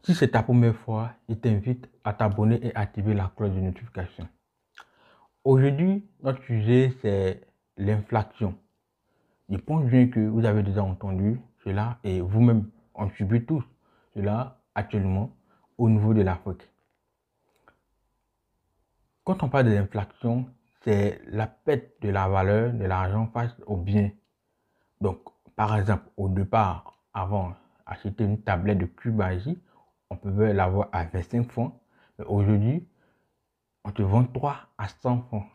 Si c'est ta première fois, je t'invite à t'abonner et activer la cloche de notification. Aujourd'hui, notre sujet, c'est l'inflation. Je pense bien que vous avez déjà entendu cela et vous-même, on subit tous cela actuellement au niveau de l'Afrique. Quand on parle de l'inflation, c'est la perte de la valeur de l'argent face aux biens. Donc, par exemple, au départ, avant acheter une tablette de cube à J, on pouvait l'avoir à 25 francs. Mais aujourd'hui, on te vend 3 à 100 francs.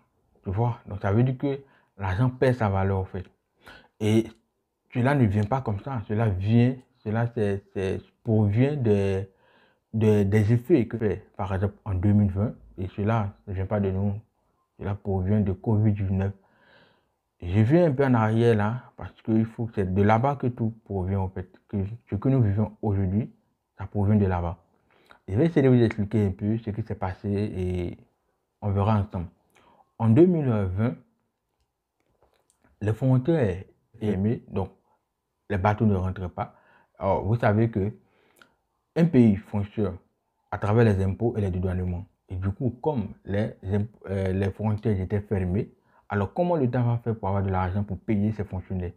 Tu vois? Donc, ça veut dire que l'argent perd sa valeur, en fait. Et cela ne vient pas comme ça. Provient des effets que fait, par exemple, en 2020. Et cela ne vient pas de nous. Cela provient de Covid-19. Je viens un peu en arrière là, parce qu'il faut que c'est de là-bas que tout provient, en fait. Que ce que nous vivons aujourd'hui, ça provient de là-bas. Je vais essayer de vous expliquer un peu ce qui s'est passé et on verra ensemble. En 2020, les frontières étaient fermées, donc les bateaux ne rentraient pas. Alors, vous savez que un pays fonctionne à travers les impôts et les dédouanements. Et du coup, comme les frontières étaient fermées, alors comment l'État va faire pour avoir de l'argent pour payer ses fonctionnaires?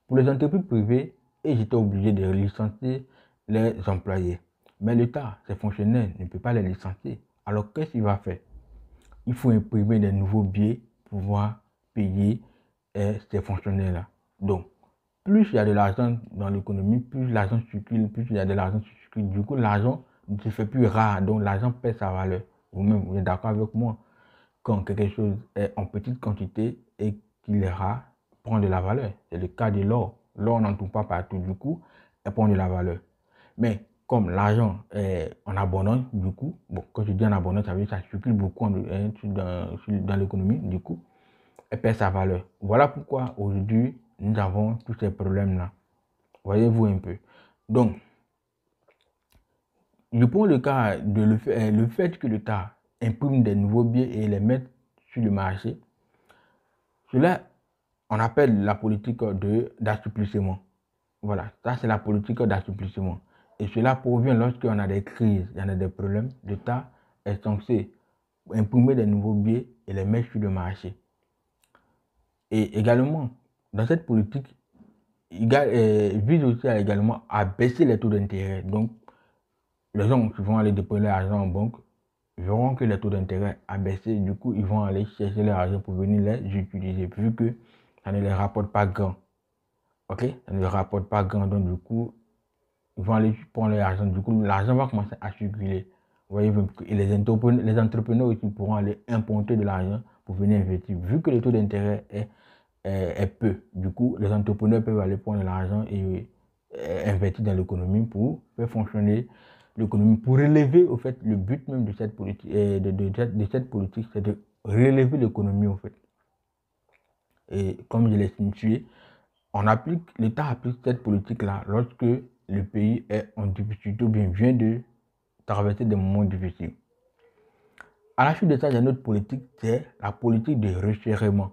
Pour les entreprises privées, ils étaient obligés de licencier les employés. Mais l'État, ses fonctionnaires, ne peut pas les licencier. Alors qu'est-ce qu'il va faire? Il faut imprimer des nouveaux billets pour pouvoir payer ces fonctionnaires-là. Donc, plus il y a de l'argent dans l'économie, plus l'argent circule, plus il y a de l'argent qui circule. Du coup, l'argent ne se fait plus rare, donc l'argent perd sa valeur. Vous-même, vous êtes d'accord avec moi? Quand quelque chose est en petite quantité et qu'il est rare, prend de la valeur. C'est le cas de l'or. L'or n'en trouve pas partout, du coup, elle prend de la valeur. Mais comme l'argent est en abondance, du coup, bon, quand je dis en abondance, ça veut dire que ça circule beaucoup dans l'économie, du coup, elle perd sa valeur. Voilà pourquoi aujourd'hui, nous avons tous ces problèmes-là. Voyez-vous un peu. Donc, je prends le cas de le fait que l'État imprime des nouveaux billets et les mette sur le marché. Cela, on appelle la politique d'assouplissement. Voilà, ça c'est la politique d'assouplissement. Et cela provient lorsqu'on a des crises, il y en a des problèmes. L'État est censé imprimer des nouveaux billets et les mettre sur le marché. Et également, dans cette politique, il vise aussi également à baisser les taux d'intérêt. Donc, les gens qui vont aller déposer leur argent en banque verront que les taux d'intérêt a baissé. Du coup, ils vont aller chercher leur argent pour venir les utiliser, vu que ça ne les rapporte pas grand. Ok? Ça ne les rapporte pas grand. Donc, du coup, ils vont aller prendre leur argent. Du coup, l'argent va commencer à circuler. Vous voyez, et les entrepreneurs aussi pourront aller importer de l'argent pour venir investir. Vu que le taux d'intérêt est peu, du coup, les entrepreneurs peuvent aller prendre l'argent et investir dans l'économie pour faire fonctionner l'économie, pour relever, au fait, le but même de cette politique, cette politique, c'est de relever l'économie, au fait. Et comme je l'ai signifié, l'État applique cette politique-là lorsque le pays est en difficulté ou bien vient de traverser des moments difficiles. À la suite de ça, il y a une autre politique, c'est la politique de resserrement.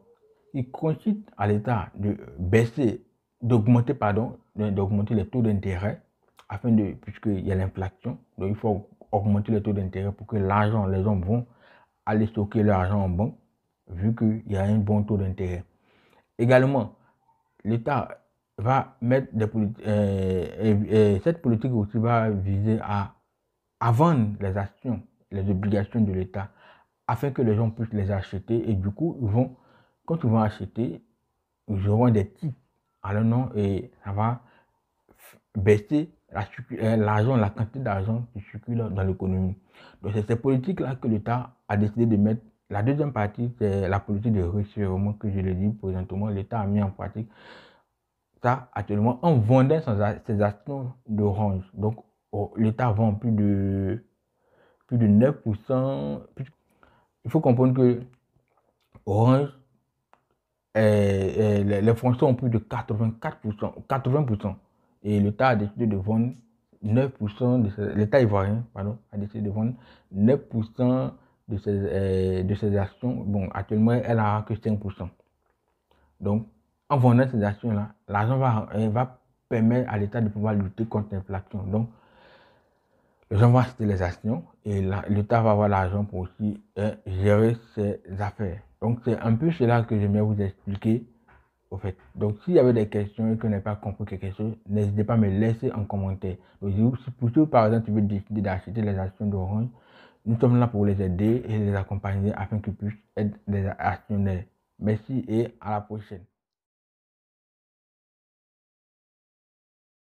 Il consiste à l'État de d'augmenter les taux d'intérêt puisqu'il y a l'inflation, donc il faut augmenter les taux d'intérêt pour que les gens vont aller stocker leur argent en banque, vu qu'il y a un bon taux d'intérêt. Également, l'État va mettre cette politique aussi va viser à vendre les actions, les obligations de l'État, afin que les gens puissent les acheter. Et du coup, quand ils vont acheter, ils auront des titres à leur nom et ça va baisser la quantité d'argent qui circule dans l'économie. Donc, c'est ces politiques-là que l'État a décidé de mettre. La deuxième partie, c'est la politique de resserrement que je l'ai dit présentement. L'État a mis en pratique ça actuellement en vendant ses actions d'Orange. Donc, l'État vend plus de 9%. Il faut comprendre que Orange, les fonctions ont plus de 84%, 80%. Et l'État a décidé de vendre 9%, l'État ivoirien, pardon, a décidé de vendre 9% de ses actions. Bon, actuellement, elle n'a que 5%. Donc, en vendant ces actions-là, l'argent va permettre à l'État de pouvoir lutter contre l'inflation. Donc, les gens vont acheter les actions et l'État va avoir l'argent pour aussi gérer ses affaires. Donc, c'est un peu cela que j'aimerais vous expliquer au fait. Donc, s'il y avait des questions et que vous n'avez pas compris quelque chose, n'hésitez pas à me laisser en commentaire. Donc, si pour toi, par exemple, tu veux décider d'acheter les actions d'Orange, nous sommes là pour les aider et les accompagner afin qu'ils puissent être des actionnaires. Merci et à la prochaine.